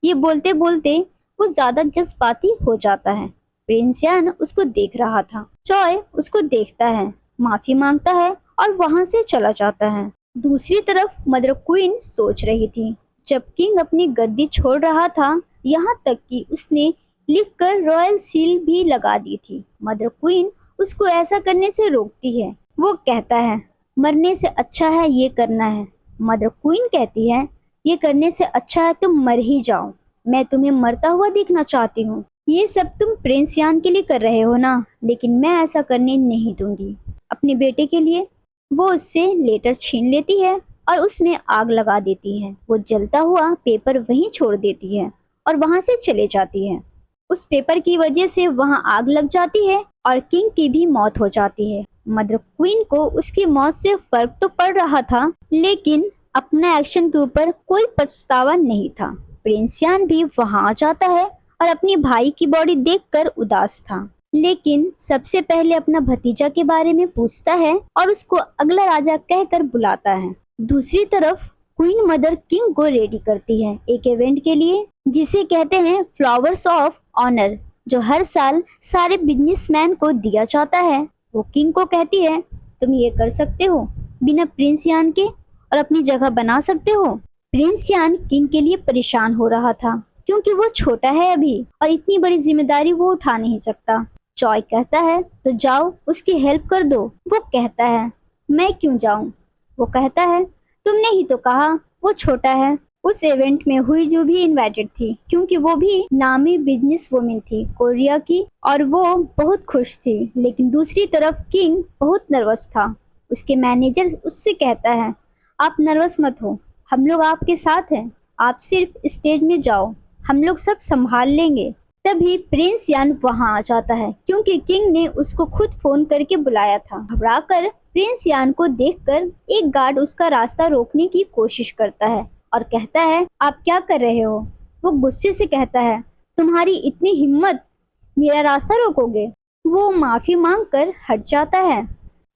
ये बोलते बोलते वो ज्यादा जज्बाती हो जाता है। प्रिंस यान उसको देख रहा था। चॉय उसको देखता है, माफी मांगता है और वहां से चला जाता है। दूसरी तरफ मदर क्वीन सोच रही थी। जब किंग अपनी गद्दी छोड़ रहा था, यहाँ तक कि उसने लिखकर रॉयल सील भी लगा दी थी। मदर क्वीन उसको ऐसा करने से रोकती है। वो कहता है, मरने से अच्छा है ये करना है। मदर क्वीन कहती है, ये करने से अच्छा है तुम मर ही जाओ। मैं तुम्हें मरता हुआ देखना चाहती हूँ। ये सब तुम प्रिंस यान के लिए कर रहे हो ना, लेकिन मैं ऐसा करने नहीं दूंगी अपने बेटे के लिए। वो उससे लेटर छीन लेती है और उसमें आग लगा देती है। वो जलता हुआ पेपर वहीं छोड़ देती है और वहां से चले जाती है। उस पेपर की वजह से वहां आग लग जाती है और किंग की भी मौत हो जाती है। मदर क्वीन को उसकी मौत से फर्क तो पड़ रहा था, लेकिन अपने एक्शन के ऊपर कोई पछतावा नहीं था। प्रिंस यान भी वहां आ जाता है और अपनी भाई की बॉडी देखकर उदास था, लेकिन सबसे पहले अपना भतीजा के बारे में पूछता है और उसको अगला राजा कहकर बुलाता है। दूसरी तरफ क्वीन मदर किंग को रेडी करती है एक इवेंट के लिए, जिसे कहते हैं फ्लावर्स ऑफ ऑनर, जो हर साल सारे बिजनेसमैन को दिया जाता है। वो किंग को कहती है, तुम ये कर सकते हो बिना प्रिंस यान के और अपनी जगह बना सकते हो। प्रिंस यान किंग के लिए परेशान हो रहा था, क्योंकि वो छोटा है अभी और इतनी बड़ी जिम्मेदारी वो उठा नहीं सकता। चॉय कहता है, तो जाओ उसकी हेल्प कर दो। वो कहता है, मैं क्यों जाऊं? वो कहता है, तुमने ही तो कहा वो छोटा है। उस इवेंट में हुई जो भी इनवाइटेड थी, क्योंकि वो भी नामी बिजनेस वुमेन थी कोरिया की, और वो बहुत खुश थी। लेकिन दूसरी तरफ किंग बहुत नर्वस था। उसके मैनेजर उससे कहता है, आप नर्वस मत हो, हम लोग आपके साथ हैं, आप सिर्फ स्टेज में जाओ, हम लोग सब संभाल लेंगे। तभी प्रिंस यान वहां आ जाता है, क्योंकि किंग ने उसको खुद फोन करके बुलाया था। घबराकर प्रिंस यान को देखकर एक गार्ड उसका रास्ता रोकने की कोशिश करता है और कहता है, आप क्या कर रहे हो? वो गुस्से से कहता है, तुम्हारी इतनी हिम्मत, मेरा रास्ता रोकोगे? वो माफी मांगकर हट जाता है।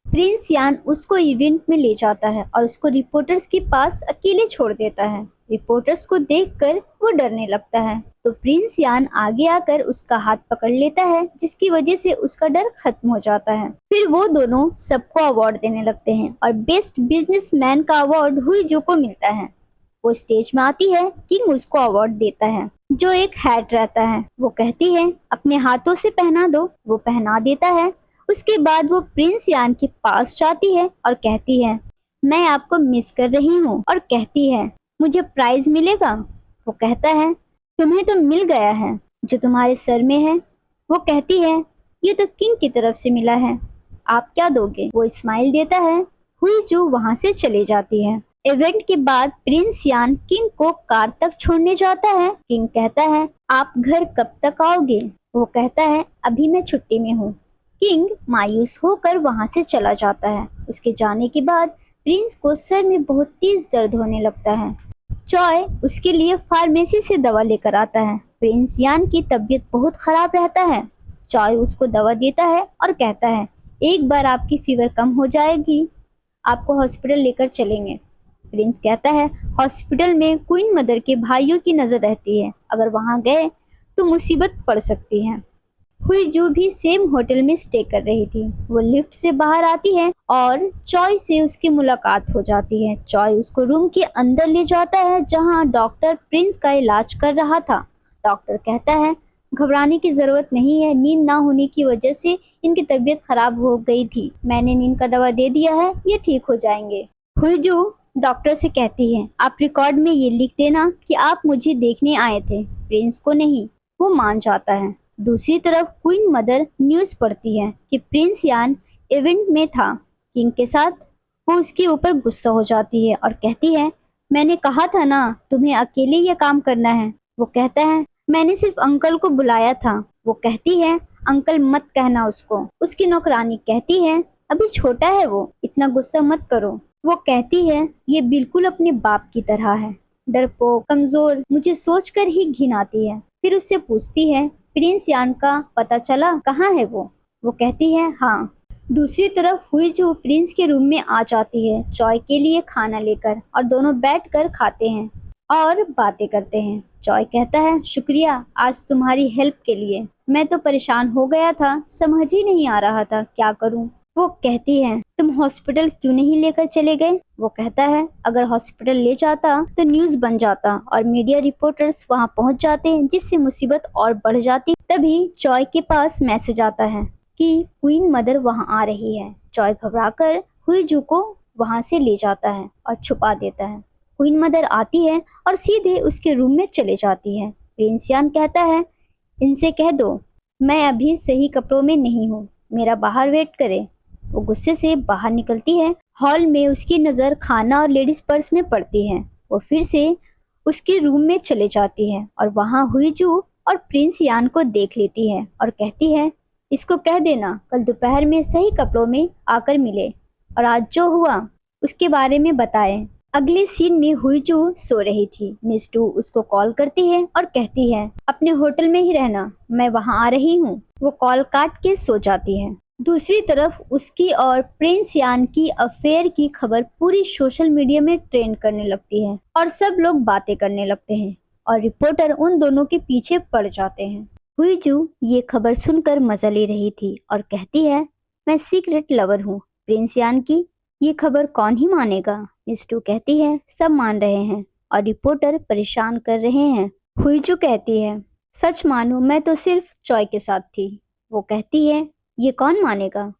प्रिंस यान उसको इवेंट में ले जाता है और उसको रिपोर्टर्स के पास अकेले छोड़ देता है। रिपोर्टर्स को देखकर वो डरने लगता है, तो प्रिंस यान आगे आकर उसका हाथ पकड़ लेता है, जिसकी वजह से उसका डर खत्म हो जाता है। फिर वो दोनों सबको अवार्ड देने लगते हैं और बेस्ट बिजनेसमैन का अवार्ड हुई जो को मिलता है। वो स्टेज में आती है, किंग उसको अवार्ड देता है, जो एक हैट रहता है। वो कहती है, अपने हाथों से पहना दो। वो पहना देता है। उसके बाद वो प्रिंस यान के पास जाती है और कहती है, मैं आपको मिस कर रही हूँ, और कहती है, मुझे प्राइज मिलेगा? वो कहता है, तुम्हें तो मिल गया है जो तुम्हारे सर में है। वो कहती है, ये तो किंग की तरफ से मिला है, आप क्या दोगे? वो स्माइल देता है। हुई जो वहां से चली जाती है। इवेंट के बाद प्रिंस यान किंग को कार तक छोड़ने जाता है। किंग कहता है, आप घर कब तक आओगे? वो कहता है, अभी मैं छुट्टी में हूँ। किंग मायूस होकर वहां से चला जाता है। उसके जाने के बाद प्रिंस को सर में बहुत तेज दर्द होने लगता है। चॉय उसके लिए फार्मेसी से दवा लेकर आता है। प्रिंस यान की तबीयत बहुत खराब रहता है। चॉय उसको दवा देता है और कहता है, एक बार आपकी फीवर कम हो जाएगी, आपको हॉस्पिटल लेकर चलेंगे। प्रिंस कहता है, हॉस्पिटल में क्वीन मदर के भाइयों की नजर रहती है, अगर वहां गए तो मुसीबत पड़ सकती है। हुई जो भी सेम होटल में स्टे कर रही थी। वो लिफ्ट से बाहर आती है और चॉय से उसकी मुलाकात हो जाती है। चॉय उसको रूम के अंदर ले जाता है, जहां डॉक्टर प्रिंस का इलाज कर रहा था। डॉक्टर कहता है, घबराने की जरूरत नहीं है, नींद ना होने की वजह से इनकी तबीयत खराब हो गई थी, मैंने नींद का दवा दे दिया है, ये ठीक हो जाएंगे। हुई जो डॉक्टर से कहती है, आप रिकॉर्ड में ये लिख देना कि आप मुझे देखने आए थे, प्रिंस को नहीं। वो मान जाता है। दूसरी तरफ क्वीन मदर न्यूज़ पढ़ती है कि प्रिंस यान इवेंट में था किंग के साथ। वो उसके ऊपर गुस्सा हो जाती है और कहती है, मैंने कहा था ना तुम्हें अकेले ये काम करना है। वो कहता है, मैंने सिर्फ अंकल को बुलाया था। वो कहती है, अंकल मत कहना उसको। उसकी नौकरानी कहती है, अभी छोटा है वो, इतना गुस्सा मत करो। वो कहती है, ये बिल्कुल अपने बाप की तरह है, डरपोक, कमजोर, मुझे सोचकर ही घिन आती है। फिर उससे पूछती है, प्रिंस यान का पता चला कहाँ है वो कहती है, हाँ। दूसरी तरफ हुई जो प्रिंस के रूम में आ जाती है चॉय के लिए खाना लेकर, और दोनों बैठकर खाते हैं और बातें करते हैं। चॉय कहता है, शुक्रिया आज तुम्हारी हेल्प के लिए, मैं तो परेशान हो गया था, समझ ही नहीं आ रहा था क्या करूं। वो कहती है, तुम हॉस्पिटल क्यों नहीं लेकर चले गए? वो कहता है, अगर हॉस्पिटल ले जाता तो न्यूज़ बन जाता और मीडिया रिपोर्टर्स वहां पहुंच जाते, जिससे मुसीबत और बढ़ जाती। तभी चॉय के पास मैसेज आता है कि क्वीन मदर वहां आ रही है। चॉय घबराकर हुई जू को वहां से ले जाता है और छुपा देता है। क्वीन मदर आती है और सीधे उसके रूम में चले जाती है। प्रिंस यान कहता है, इनसे कह दो मैं अभी सही कपड़ों में नहीं हूँ, मेरा बाहर वेट करे। वो गुस्से से बाहर निकलती है। हॉल में उसकी नज़र खाना और लेडीज पर्स में पड़ती है। वो फिर से उसके रूम में चले जाती है और वहाँ हुईजू और प्रिंस यान को देख लेती है और कहती है, इसको कह देना कल दोपहर में सही कपड़ों में आकर मिले और आज जो हुआ उसके बारे में बताए। अगले सीन में हुईजू सो रही थी। मिस टू उसको कॉल करती है और कहती है, अपने होटल में ही रहना, मैं वहाँ आ रही हूँ। वो कॉल काट के सो जाती है। दूसरी तरफ उसकी और प्रिंस यान की अफेयर की खबर पूरी सोशल मीडिया में ट्रेंड करने लगती है और सब लोग बातें करने लगते हैं और रिपोर्टर उन दोनों के पीछे पड़ जाते हैं। हुईजू ये खबर सुनकर मजा ले रही थी और कहती है, मैं सीक्रेट लवर हूँ प्रिंस यान की, ये खबर कौन ही मानेगा। मिस टू कहती है, सब मान रहे हैं और रिपोर्टर परेशान कर रहे हैं। हुईजू कहती है, सच मानो मैं तो सिर्फ चॉय के साथ थी। वो कहती है, ये कौन मानेगा,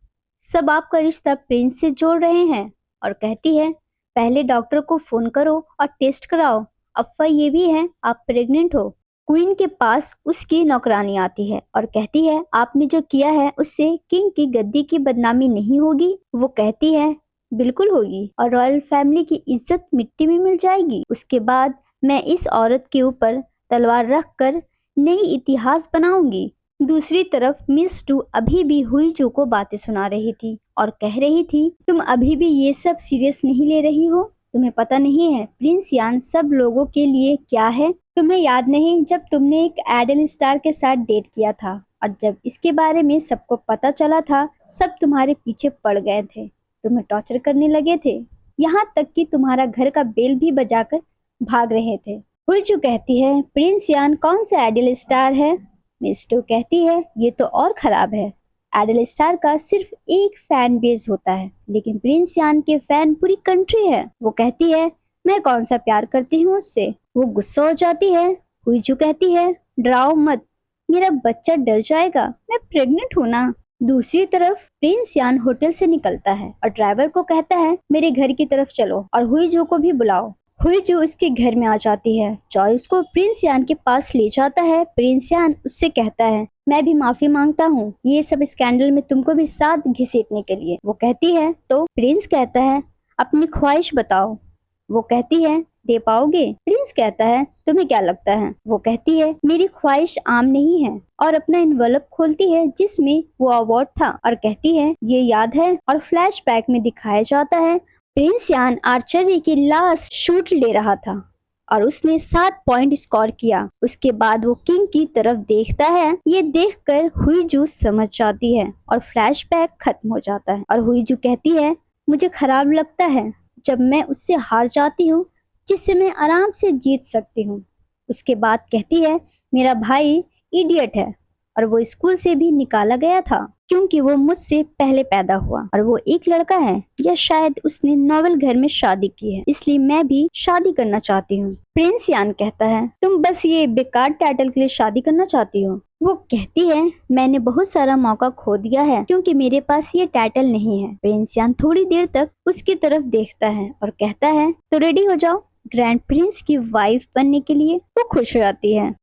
सब आपका रिश्ता प्रिंस से जोड़ रहे हैं। और कहती है, पहले डॉक्टर को फोन करो और टेस्ट कराओ, अफवाह ये भी है आप प्रेग्नेंट हो। क्वीन के पास उसकी नौकरानी आती है और कहती है, आपने जो किया है उससे किंग की गद्दी की बदनामी नहीं होगी। वो कहती है, बिल्कुल होगी और रॉयल फैमिली की इज्जत मिट्टी में मिल जाएगी। उसके बाद मैं इस औरत के ऊपर तलवार रख कर नई इतिहास बनाऊंगी। दूसरी तरफ मिस टू अभी भी हुईजू को बातें सुना रही थी और कह रही थी, तुम अभी भी ये सब सीरियस नहीं ले रही हो, तुम्हें पता नहीं है प्रिंस यान सब लोगों के लिए क्या है। तुम्हें याद नहीं जब तुमने एक आइडल स्टार के साथ डेट किया था और जब इसके बारे में सबको पता चला था सब तुम्हारे पीछे पड़ गए थे, तुम्हें टॉर्चर करने लगे थे, यहाँ तक कि तुम्हारा घर का बेल भी बजाकर भाग रहे थे। हुईजू कहती है, प्रिंस यान कौन सा आइडल स्टार है। मिस टू कहती है, ये तो और खराब है, आइडल स्टार का सिर्फ एक फैन बेस होता है लेकिन प्रिंस यान के फैन पूरी कंट्री है। वो कहती है, मैं कौन सा प्यार करती हूँ उससे। वो गुस्सा हो जाती है। हुईजू कहती है, डराओ मत, मेरा बच्चा डर जाएगा, मैं प्रेग्नेंट हूँ ना। दूसरी तरफ प्रिंस यान होटल से निकलता है और ड्राइवर को कहता है, मेरे घर की तरफ चलो और हुईजू को भी बुलाओ। हुईजू उसके घर में आ जाती है। जॉय उसको प्रिंस यान के पास ले जाता है। प्रिंस यान उससे कहता है, मैं भी माफी मांगता हूँ ये सब स्कैंडल में तुमको भी साथ घसीटने के लिए। वो कहती है, तो प्रिंस कहता है, अपनी ख्वाहिश बताओ। वो कहती है, दे पाओगे। प्रिंस कहता है, तुम्हें क्या लगता है। वो कहती है, मेरी ख्वाहिश आम नहीं है और अपना इन्वेलप खोलती है जिसमें वो अवार्ड था और कहती है, ये याद है। और फ्लैशबैक में दिखाया जाता है प्रिंस यान आर्चरी की लास्ट शूट ले रहा था और उसने 7 पॉइंट स्कोर किया। उसके बाद वो किंग की तरफ देखता है। ये देखकर हुईजू समझ जाती है और फ्लैशबैक खत्म हो जाता है और हुईजू कहती है, मुझे खराब लगता है जब मैं उससे हार जाती हूँ जिससे मैं आराम से जीत सकती हूँ। उसके बाद कहती है, मेरा भाई इडियट है और वो स्कूल से भी निकाला गया था क्योंकि वो मुझसे पहले पैदा हुआ और वो एक लड़का है, या शायद उसने नॉवल घर में शादी की है, इसलिए मैं भी शादी करना चाहती हूँ। प्रिंस यान कहता है, तुम बस ये बेकार टाइटल के लिए शादी करना चाहती हो। वो कहती है, मैंने बहुत सारा मौका खो दिया है क्योंकि मेरे पास ये टाइटल नहीं है। प्रिंस यान थोड़ी देर तक उसकी तरफ देखता है और कहता है, तो रेडी हो जाओ ग्रैंड प्रिंस की वाइफ बनने के लिए। वो खुश हो जाती है।